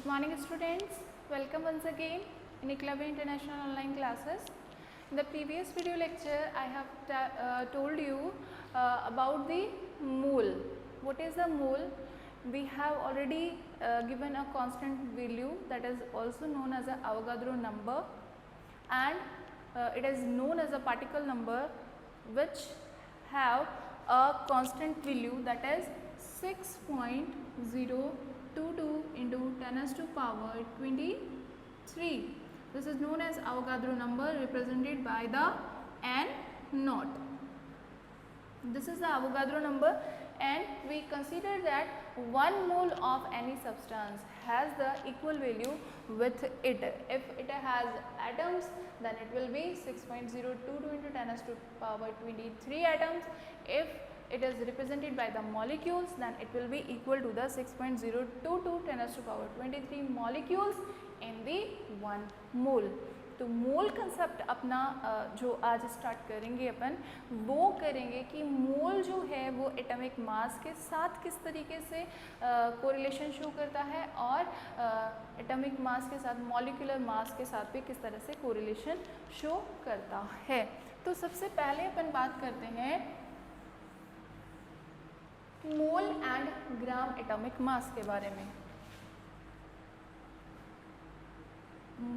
morning students, welcome once again in Eclair International online classes. In the previous video lecture I have told you about the mole. What is the mole? We have already given a constant value that is also known as a Avogadro number, and it is known as a particle number which have a constant value that is 6.022 into 10 raised to power 23. This is known as Avogadro number, represented by the N naught. This is the Avogadro number, and we consider that 1 mole of any substance has the equal value with it. If it has atoms, then it will be 6.022 into 10 raised to power 23 atoms. If it is represented by the molecules, then it will be equal to the 6.022 10 raised to power 23 molecules in the 1 mole. तो मोल concept अपना जो आज start करेंगे अपन वो करेंगे कि मोल जो है वो एटॉमिक मास के साथ किस तरीके से कोरिलेशन शो करता है और एटॉमिक मास के साथ मॉलिक्यूलर मास के साथ भी किस तरह से कोरिलेशन शो करता है। तो सबसे पहले अपन बात करते हैं mole and gram atomic mass के बारे में।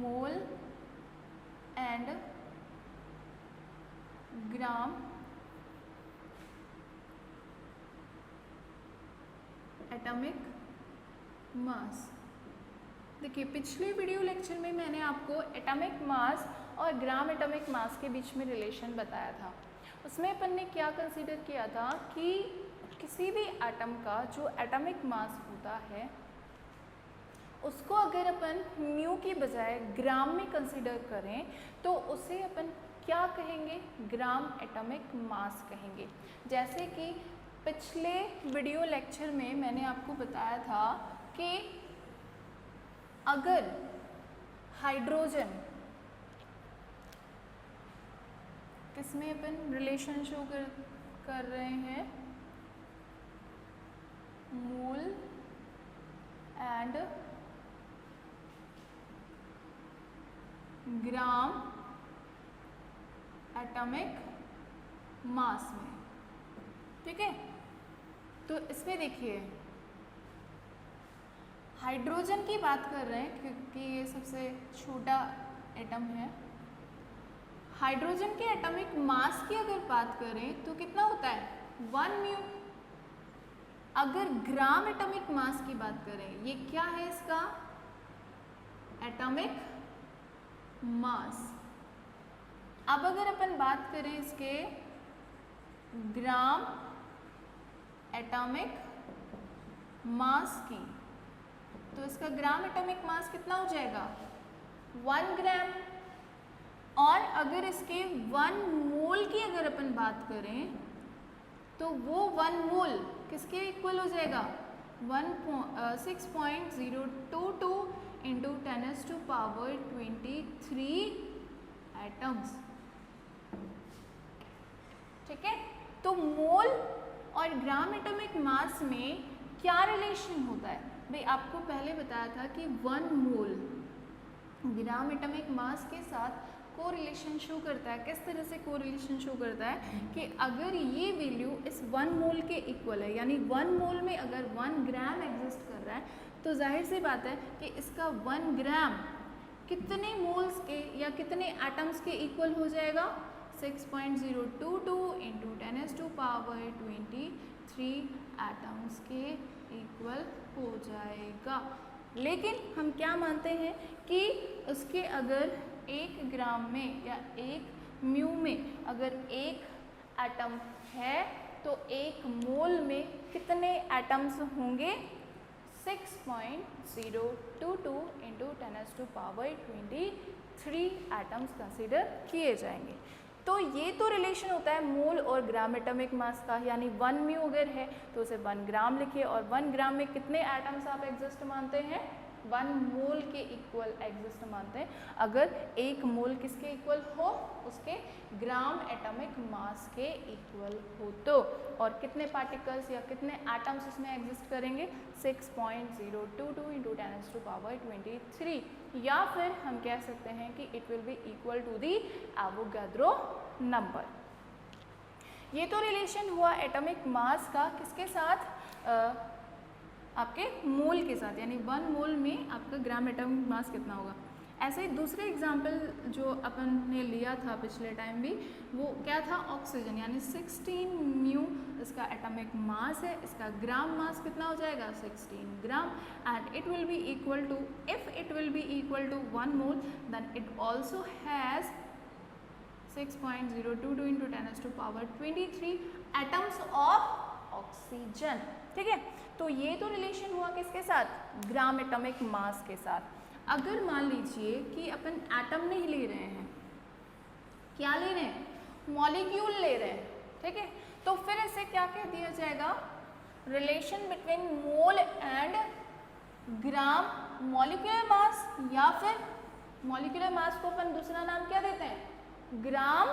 Mole and gram atomic mass. देखिए पिछले वीडियो लेक्चर में मैंने आपको एटॉमिक मास और ग्राम एटॉमिक मास के बीच में रिलेशन बताया था। उसमें अपन ने क्या कंसीडर किया था कि किसी भी एटम का जो एटॉमिक मास होता है उसको अगर अपन म्यू की बजाय ग्राम में कंसीडर करें तो उसे अपन क्या कहेंगे, ग्राम एटॉमिक मास कहेंगे। जैसे कि पिछले वीडियो लेक्चर में मैंने आपको बताया था कि अगर हाइड्रोजन किसमें अपन रिलेशन शो कर रहे हैं, mole and gram atomic mass में, ठीक है। तो इसमें देखिए हाइड्रोजन की बात कर रहे हैं क्योंकि ये सबसे छोटा एटम है। हाइड्रोजन के एटॉमिक मास की अगर बात करें तो कितना होता है, 1 म्यू। अगर ग्राम एटॉमिक मास की बात करें, ये क्या है इसका एटॉमिक मास। अब अगर अपन बात करें इसके ग्राम एटॉमिक मास की, तो इसका ग्राम एटॉमिक मास कितना हो जाएगा, 1 ग्राम। और अगर इसके 1 मोल की अगर अपन बात करें तो वो 1 मोल किसके इक्वल हो जाएगा, 6.022 into 10 raised to power 23 atoms, ठीक है। तो मोल और ग्राम एटॉमिक मास में क्या रिलेशन होता है भाई, आपको पहले बताया था कि 1 मोल ग्राम एटॉमिक मास के साथ कोरिलेशन शो करता है। किस तरह से कोरिलेशन शो करता है कि अगर ये वैल्यू इस 1 मोल के इक्वल है, यानी 1 मोल में अगर 1 ग्राम एग्जिस्ट कर रहा है तो जाहिर सी बात है कि इसका 1 ग्राम कितने मोल्स के या कितने एटम्स के इक्वल हो जाएगा, 6.022 into 10 raised to power 23 atoms के इक्वल हो जाएगा। लेकिन हम क्या मानते हैं कि उसके अगर 1 ग्राम में या 1 म्यू में अगर 1 एटम है तो 1 मोल में कितने एटम्स होंगे, 6.022 into 10 raised to power 23 atoms consider किए जाएंगे। तो ये तो रिलेशन होता है मोल और ग्राम एटॉमिक मास का, यानी 1 म्यू अगर है तो उसे 1 ग्राम लिखिए और 1 ग्राम में कितने एटम्स आप एग्जिस्ट मानते हैं, 1 मोल के इक्वल एग्जिस्ट मानते हैं अगर 1 मोल किसके इक्वल हो, उसके ग्राम एटॉमिक मास के इक्वल हो तो। और कितने पार्टिकल्स या कितने एटम्स उसमें एग्जिस्ट करेंगे, 6.022 × 10⁻23, या फिर हम कह सकते हैं कि it will be equal to the Avogadro number. ये तो रिलेशन हुआ एटॉमिक मास का किसके साथ, आपके मोल के साथ, यानी 1 मोल में आपका ग्राम एटॉमिक मास कितना होगा। ऐसे ही दूसरे एग्जाम्पल जो अपन ने लिया था पिछले टाइम भी, वो क्या था, ऑक्सीजन, यानी 16 म्यू इसका एटॉमिक मास है, इसका ग्राम मास कितना हो जाएगा 16 gram, and it will be equal to, if it will be equal to 1 mole then it also has 6.022 × 10⁻23 atoms of oxygen. ठीक है, तो ये तो रिलेशन हुआ किसके साथ, ग्राम एटॉमिक मास के साथ। अगर मान लीजिए कि अपन एटम नहीं ले रहे हैं, क्या ले रहे हैं, मॉलिक्यूल ले रहे हैं, ठीक है, तो फिर इसे क्या कह दिया जाएगा, relation between mole and gram molecular mass, या फिर मॉलिक्यूलर मास को अपन दूसरा नाम क्या देते हैं, ग्राम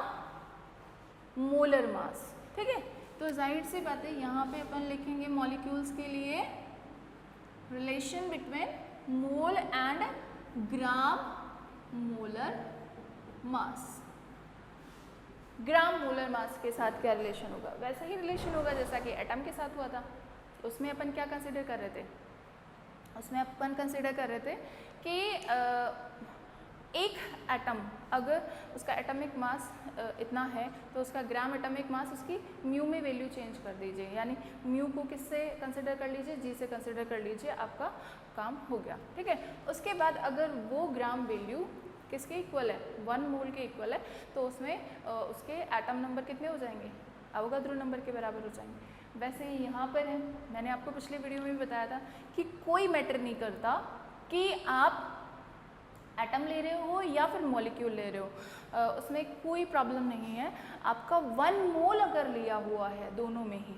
मोलर मास। ठीक है, तो जाहिर सी बात है यहाँ पे अपन लिखेंगे मॉलिक्यूल्स के लिए relation between mole and gram molar mass. Gram molar mass के साथ क्या रिलेशन होगा, वैसा ही रिलेशन होगा जैसा कि एटम के साथ हुआ था। उसमें अपन क्या कंसिडर कर रहे थे, उसमें अपन कंसिडर कर रहे थे कि एक एटम अगर उसका एटॉमिक मास इतना है तो उसका ग्राम एटॉमिक मास उसकी म्यू में वैल्यू चेंज कर दीजिए, यानी म्यू को किससे कंसिडर कर लीजिए, जी से कंसिडर कर लीजिए, आपका काम हो गया। ठीक है, उसके बाद अगर वो ग्राम वैल्यू किसके इक्वल है, 1 मोल के इक्वल है, तो उसमें उसके एटम नंबर कितने हो जाएंगे, एवोगाड्रो नंबर के बराबर हो जाएंगे। वैसे ही यहाँ पर है, मैंने आपको पिछले वीडियो में भी बताया था कि कोई मैटर नहीं करता कि आप एटम ले रहे हो या फिर मॉलिक्यूल ले रहे हो, उसमें कोई प्रॉब्लम नहीं है। आपका 1 मोल अगर लिया हुआ है, दोनों में ही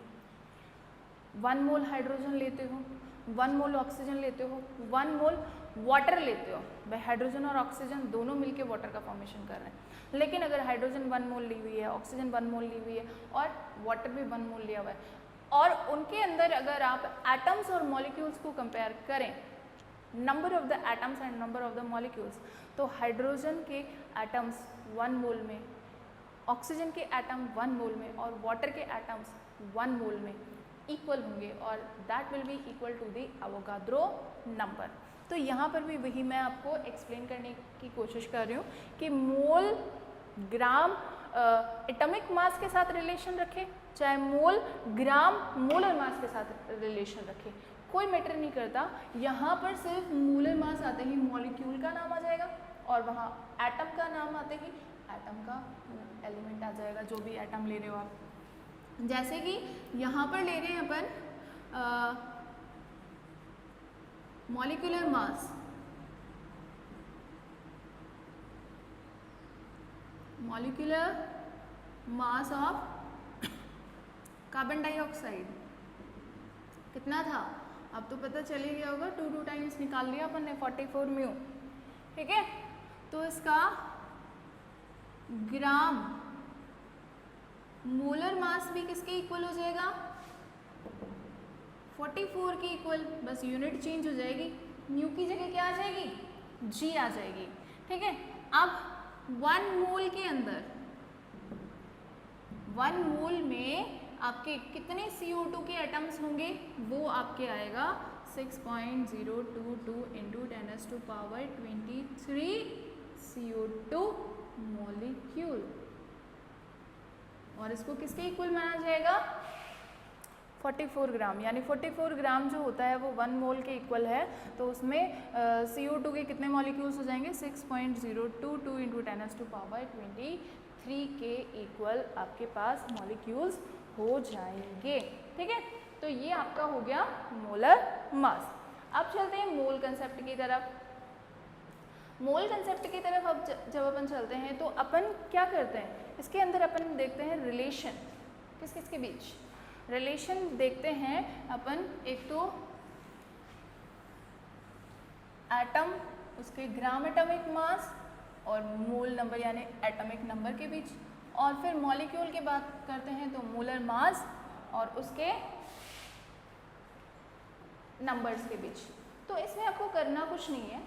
1 मोल हाइड्रोजन लेते हो, 1 मोल ऑक्सीजन लेते हो, 1 मोल वाटर लेते हो, भाई हाइड्रोजन और ऑक्सीजन दोनों मिलके वाटर का फॉर्मेशन कर रहे हैं। लेकिन अगर हाइड्रोजन 1 मोल ली हुई है, ऑक्सीजन 1 मोल ली हुई है और वाटर भी 1 मोल लिया हुआ है, और उनके अंदर अगर आप एटम्स और मॉलिक्यूल्स को कंपेयर करें, number of the atoms and number of the molecules, तो हाइड्रोजन के एटम्स 1 मोल में, ऑक्सीजन के एटम 1 मोल में और वाटर के एटम्स 1 मोल में इक्वल होंगे, और that will be equal to the Avogadro number. तो यहाँ पर भी वही मैं आपको एक्सप्लेन करने की कोशिश कर रही हूँ कि मोल ग्राम एटॉमिक मास के साथ रिलेशन रखे, चाहे मोल ग्राम मोलर मास के साथ रिलेशन रखे, कोई मैटर नहीं करता। यहाँ पर सिर्फ मोलर मास आते ही मॉलिक्यूल का नाम आ जाएगा, और वहाँ एटम का नाम आते ही एटम का एलिमेंट आ जाएगा, जो भी एटम ले रहे हो आप। जैसे कि यहाँ पर ले रहे हैं अपन molecular mass, molecular mass of carbon dioxide कितना था, अब तो पता चल ही गया होगा, 2 टाइम्स निकाल लिया अपन ने, 44 म्यू। ठीक है, तो इसका ग्राम मोलर मास भी किसके इक्वल हो जाएगा, 44 की इक्वल, बस यूनिट चेंज हो जाएगी, म्यू की जगह क्या आ जाएगी, जी आ जाएगी। ठीक है, अब 1 मोल के अंदर, 1 मोल में आपके कितने CO2 के एटम्स होंगे, वो आपके आएगा 6.022 × 10⁻23 CO2 मॉलिक्यूल, और इसको किसके इक्वल माना जाएगा, 44 ग्राम, यानी 44 ग्राम जो होता है वो 1 मोल के इक्वल है, तो उसमें CO2 के कितने मॉलिक्यूल्स हो जाएंगे, 6.022 × 10⁻23 के इक्वल आपके पास मॉलिक्यूल्स हो जाएंगे। ठीक है, तो ये आपका हो गया मोलर मास। अब चलते हैं मोल कंसेप्ट की तरफ। मोल कंसेप्ट की तरफ अब जब अपन चलते हैं तो अपन क्या करते हैं, इसके अंदर अपन देखते हैं रिलेशन, किस किस के बीच रिलेशन देखते हैं अपन। एक तो एटम उसके ग्राम एटॉमिक मास और मोल नंबर यानी एटॉमिक नंबर के बीच, और फिर मॉलिक्यूल की बात करते हैं तो मोलर मास और उसके नंबर्स के बीच। तो इसमें आपको करना कुछ नहीं है,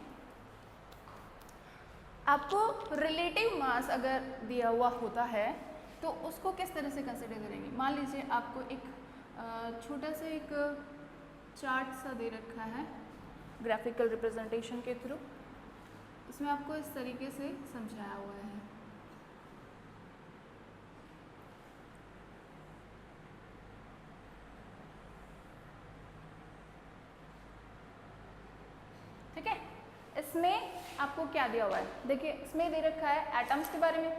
आपको रिलेटिव मास अगर दिया हुआ होता है तो उसको किस तरह से कंसिडर करेंगे। मान लीजिए आपको एक छोटा सा एक चार्ट सा दे रखा है ग्राफिकल रिप्रेजेंटेशन के थ्रू, इसमें आपको इस तरीके से समझाया हुआ है। ठीक है, इसमें आपको क्या दिया हुआ है, देखिए इसमें दे रखा है एटम्स के बारे में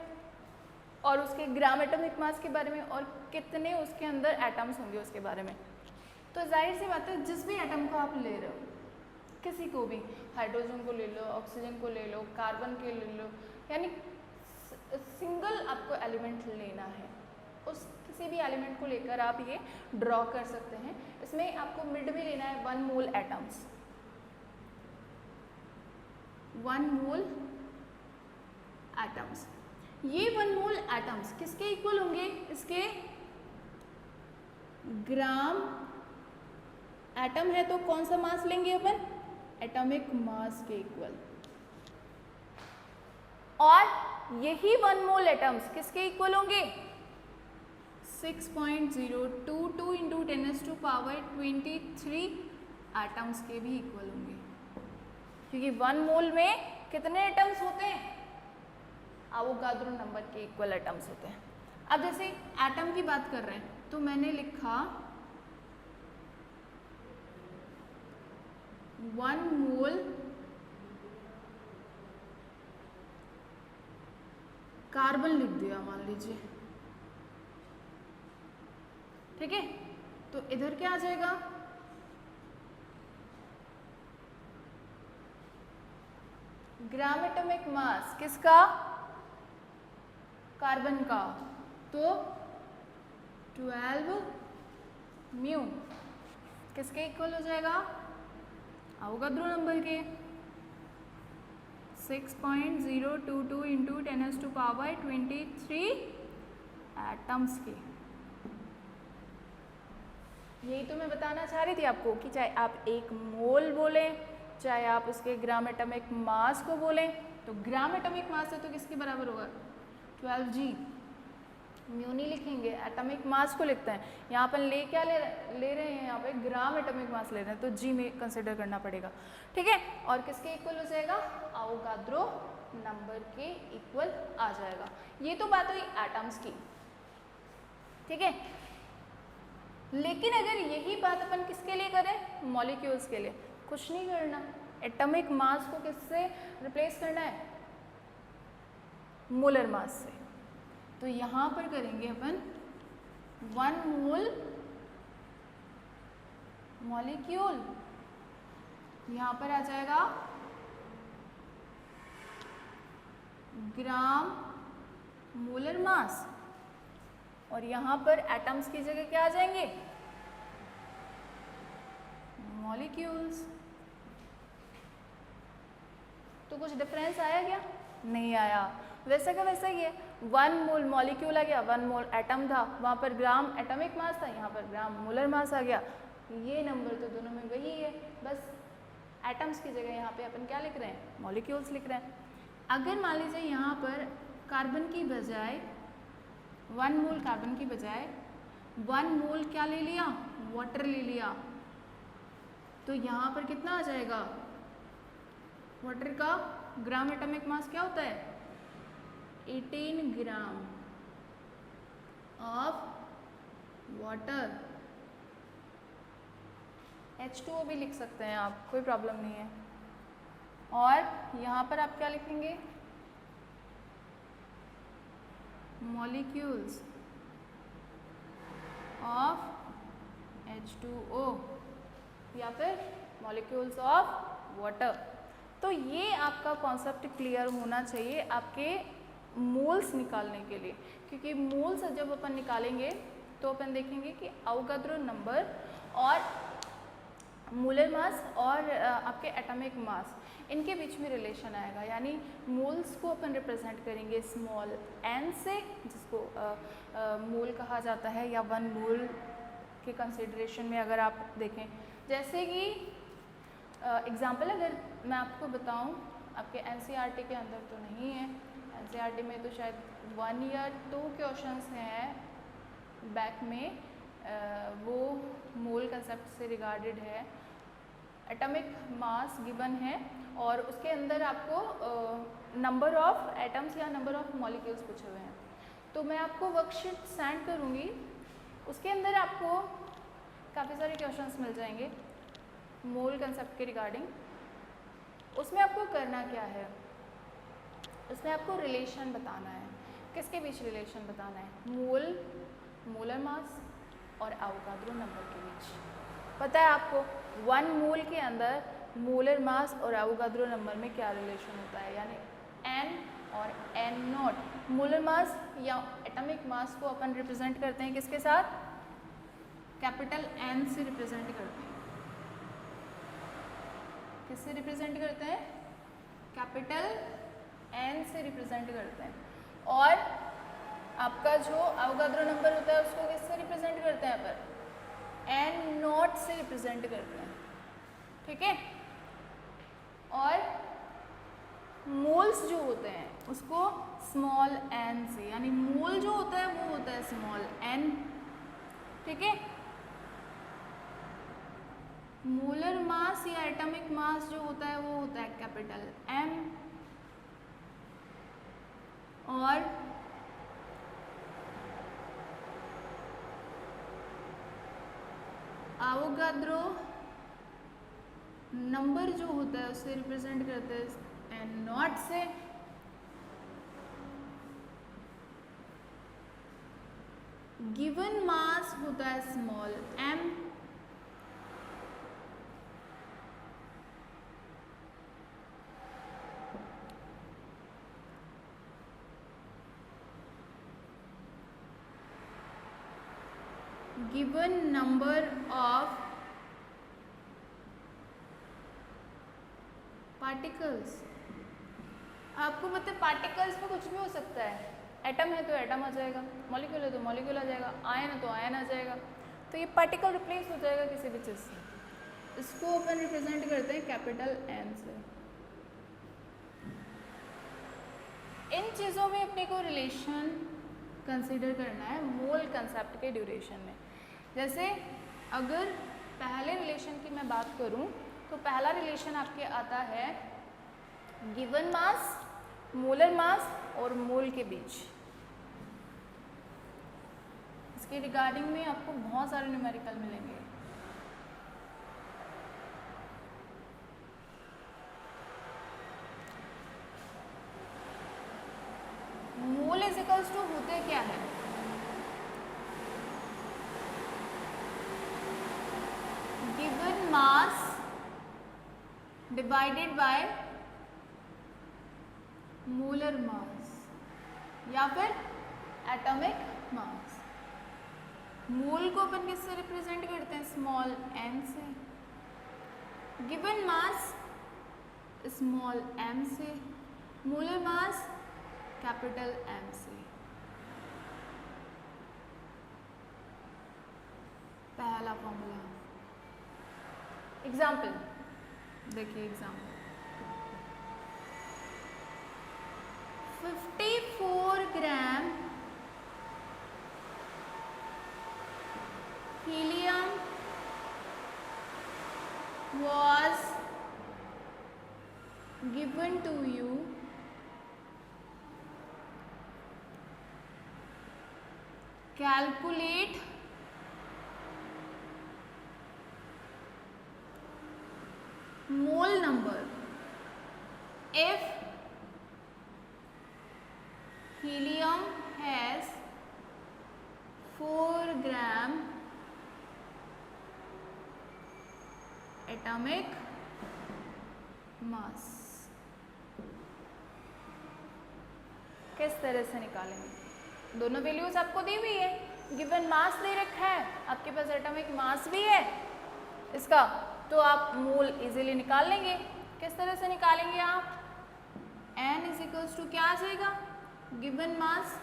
और उसके ग्राम एटॉमिक मास के बारे में और कितने उसके अंदर एटम्स होंगे उसके बारे में। तो जाहिर सी बात है जिस भी एटम को आप ले रहे हो, किसी को भी, हाइड्रोजन को ले लो, ऑक्सीजन को ले लो, कार्बन के ले लो, यानी सिंगल आपको एलिमेंट लेना है, उस किसी भी एलिमेंट को लेकर आप ये ड्रॉ कर सकते हैं। इसमें आपको मिड में लेना है 1 मोल एटम्स, 1 मोल एटम्स। ये 1 मोल एटम्स किसके इक्वल होंगे, इसके ग्राम एटम है तो कौन सा मास लेंगे अपन, एटॉमिक मास के इक्वल। और यही 1 मोल एटम्स किसके इक्वल होंगे, 6.022 इंटू 10⁻23 एटम्स के भी इक्वल होंगे, क्योंकि 1 मोल में कितने एटम्स होते हैं, अवोगाद्रो नंबर के इक्वल एटम्स होते हैं। अब जैसे एटम की बात कर रहे हैं तो मैंने लिखा 1 मोल कार्बन लिख दिया मान लीजिए, ठीक है। तो इधर क्या आ जाएगा, ग्राम एटॉमिक मास किसका, कार्बन का, तो 12 म्यू किसके इक्वल हो जाएगा, अवोगाद्रो नंबर के 6.022 इंटू 10⁻23 एटम्स के। यही तो मैं बताना चाह रही थी आपको कि चाहे आप 1 मोल बोलें, चाहे आप उसके ग्राम एटॉमिक मास को बोलें, तो ग्राम एटॉमिक मास है तो किसके बराबर होगा, 12G। म्यू नहीं लिखेंगे, एटॉमिक मास को लिखते हैं। यहाँ पर क्या ले रहे हैं, यहाँ पे ग्राम एटॉमिक मास ले रहे हैं तो जी में कंसिडर करना पड़ेगा, ठीक है। और किसके इक्वल हो जाएगा, अवोगाद्रो नंबर के इक्वल आ जाएगा। ये तो बात हुई एटम्स की, ठीक है। लेकिन अगर यही बात अपन किसके लिए करें, मॉलिक्यूल्स के लिए, कुछ नहीं करना, एटॉमिक मास को किससे रिप्लेस करना है, मोलर मास से। तो यहाँ पर करेंगे अपन 1 मोल मॉलिक्यूल, यहाँ पर आ जाएगा ग्राम मोलर मास, और यहाँ पर एटम्स की जगह क्या आ जाएंगे, मॉलिक्यूल्स। तो कुछ डिफरेंस आया क्या, नहीं आया, वैसा का वैसा ही है। 1 मोल मॉलिक्यूल आ गया, 1 मोल एटम था, वहाँ पर ग्राम एटॉमिक मास था, यहाँ पर ग्राम मोलर मास आ गया। ये नंबर तो दोनों में वही है, बस एटम्स की जगह यहाँ पे अपन क्या लिख रहे हैं, मॉलिक्यूल्स लिख रहे हैं। अगर मान लीजिए यहाँ पर कार्बन की बजाय 1 मोल कार्बन की बजाय 1 मोल क्या ले लिया, वाटर ले लिया, तो यहाँ पर कितना आ जाएगा, वाटर का ग्राम एटॉमिक मास क्या होता है, 18 ग्राम ऑफ वाटर। H2O भी लिख सकते हैं आप, कोई प्रॉब्लम नहीं है। और यहाँ पर आप क्या लिखेंगे, मॉलिक्यूल्स ऑफ H2O या फिर मॉलिक्यूल्स ऑफ वाटर। तो ये आपका कॉन्सेप्ट क्लियर होना चाहिए आपके मोल्स निकालने के लिए, क्योंकि मोल्स जब अपन निकालेंगे तो अपन देखेंगे कि अवोगाद्रो नंबर और मोलर मास और आपके एटॉमिक मास, इनके बीच में रिलेशन आएगा, यानी मोल्स को अपन रिप्रेजेंट करेंगे स्मॉल n से, जिसको मोल कहा जाता है, या 1 मोल के कंसिडरेशन में अगर आप देखें। जैसे कि एग्जांपल अगर मैं आपको बताऊं, आपके एनसीईआरटी के अंदर तो नहीं है, एनसीईआरटी में तो शायद 1 या 2 क्वेश्चंस हैं बैक में, वो मोल कंसेप्ट से रिगार्डेड है। एटॉमिक मास गिवन है और उसके अंदर आपको नंबर ऑफ एटम्स या नंबर ऑफ मॉलिक्यूल्स पूछे हुए हैं। तो मैं आपको वर्कशीट सेंड करूँगी, उसके अंदर आपको काफ़ी सारे क्वेश्चंस मिल जाएंगे मोल कंसेप्ट के रिगार्डिंग। उसमें आपको करना क्या है, उसमें आपको रिलेशन बताना है। किसके बीच रिलेशन बताना है? मोल, मोलर मास और एवोगाद्रो नंबर के बीच। पता है आपको 1 मोल के अंदर मोलर मास और एवोगाद्रो नंबर में क्या रिलेशन होता है, यानी n और n नॉट। मोलर मास या एटॉमिक मास को अपन रिप्रेजेंट करते हैं किसके साथ? कैपिटल N से रिप्रेजेंट करते हैं। किससे रिप्रेजेंट करते हैं? कैपिटल N से रिप्रेजेंट करते हैं। और आपका जो एवोगाद्रो नंबर होता है उसको किससे रिप्रेजेंट करते हैं अपन? n नॉट से रिप्रेजेंट करते हैं, ठीक है। और मोल्स जो होते हैं उसको स्मॉल n से, यानी मोल जो होता है वो होता है स्मॉल n, ठीक है। मोलर मास या एटॉमिक मास जो होता है वो होता है कैपिटल M, और एवोगाद्रो नंबर जो होता है उसे रिप्रेजेंट करते हैं n नॉट से। गिवन मास होता है small m, given number of particles. आपको पता है पार्टिकल्स में कुछ भी हो सकता है, एटम है तो एटम आ जाएगा, मॉलिक्यूल है तो मॉलिक्यूल आ जाएगा, आयन है तो आयन आ जाएगा। तो ये पार्टिकल रिप्लेस हो जाएगा किसी भी चीज़ से। इसको अपन रिप्रेजेंट करते हैं कैपिटल N से। इन चीज़ों में अपने को रिलेशन कंसीडर करना है मोल कंसेप्ट के ड्यूरेशन में। जैसे अगर पहले रिलेशन की मैं बात करूं तो पहला रिलेशन आपके आता है गिवन मास, मोलर मास और मोल के बीच। इसके रिगार्डिंग में आपको बहुत सारे न्यूमेरिकल मिलेंगे। मोल इज इक्वल्स टू होते क्या है? Given mass divided by molar mass या फिर एटॉमिक मास। मोल को अपन किससे रिप्रेजेंट करते हैं? स्मॉल n से। गिवन मास स्मॉल m से, मोलर मास कैपिटल M से। पहला फॉर्मूला। एग्जाम्पल देखिए, example 54 gram helium was given to you calculate mole number if helium has 4 gram atomic mass। किस तरह से निकालेंगे? दोनों वैल्यूज आपको दी हुई है, गिवन मास दे रखा है, आपके पास एटॉमिक मास भी है, इसका, तो आप मोल इजीली निकाल लेंगे। किस तरह से निकालेंगे आप? n इज इक्वल्स टू क्या आ जाएगा? गिवन मास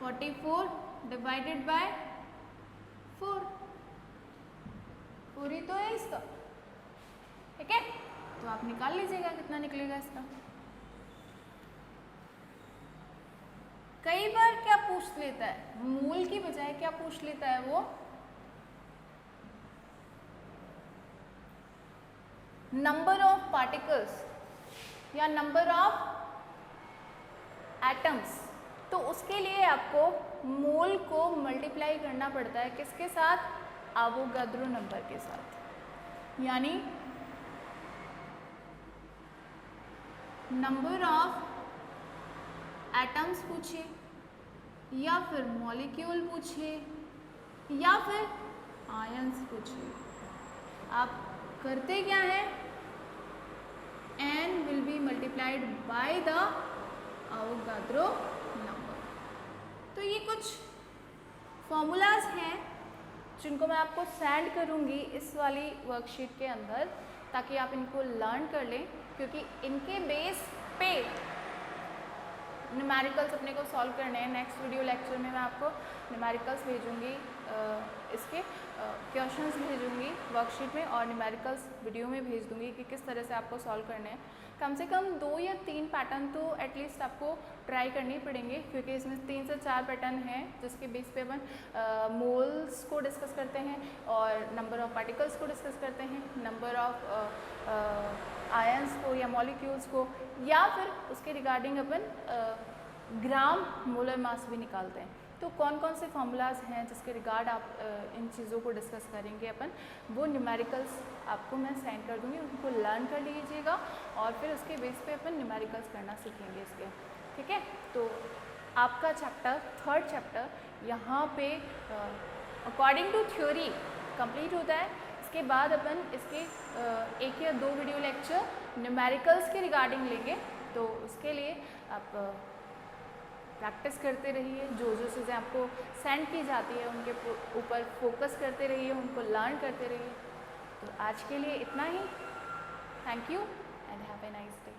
44 डिवाइडेड बाय 4, 4 ही तो है इसका, ठीक है। तो आप निकाल लीजिएगा कितना निकलेगा इसका। कई बार क्या पूछ लेता है, मोल की बजाय क्या पूछ लेता है वो, नंबर ऑफ पार्टिकल्स या नंबर ऑफ एटम्स। तो उसके लिए आपको मोल को मल्टीप्लाई करना पड़ता है किसके साथ? एवोगाद्रो नंबर के साथ। यानी नंबर ऑफ एटम्स पूछिए या फिर मॉलिक्यूल पूछिए या फिर आयंस पूछिए, आप करते क्या है? n will be multiplied by the Avogadro number. तो ये कुछ फॉर्मूलाज हैं जिनको मैं आपको सेंड करूँगी इस वाली वर्कशीट के अंदर, ताकि आप इनको लर्न कर लें, क्योंकि इनके बेस पे न्यूमेरिकल्स अपने को सॉल्व करने हैं। नेक्स्ट वीडियो लेक्चर में मैं आपको न्यूमेरिकल्स भेजूँगी, इसके क्वेश्चंस भेजूँगी वर्कशीट में, और न्यूमेरिकल्स वीडियो में भेज दूँगी कि किस तरह से आपको सॉल्व करने हैं। कम से कम 2 या 3 पैटर्न तो एटलीस्ट आपको ट्राई करने ही पड़ेंगे, क्योंकि इसमें 3 से 4 पैटर्न हैं जिसके बेस पे अपन मोल्स को डिस्कस करते हैं और नंबर ऑफ पार्टिकल्स को डिस्कस करते हैं, नंबर ऑफ आयंस को या मॉलिक्यूल्स को, या फिर उसके रिगार्डिंग अपन ग्राम मोलर मास भी निकालते हैं। तो कौन कौन से फॉर्मूलाज हैं जिसके रिगार्ड आप इन चीज़ों को डिस्कस करेंगे अपन, वो न्यूमेरिकल्स आपको मैं सेंड कर दूँगी, उनको लर्न कर लीजिएगा और फिर उसके बेस पे अपन न्यूमेरिकल्स करना सीखेंगे इसके, ठीक है। तो आपका चैप्टर 3rd चैप्टर यहाँ पे अकॉर्डिंग टू थ्योरी कंप्लीट होता है। इसके बाद अपन इसके 1 या 2 वीडियो लेक्चर न्यूमेरिकल्स के रिगार्डिंग लेंगे। तो उसके लिए आप प्रैक्टिस करते रहिए, जो जो चीज़ें आपको सेंड की जाती है उनके ऊपर फोकस करते रहिए, उनको लर्न करते रहिए। तो आज के लिए इतना ही। Thank you and have a nice day.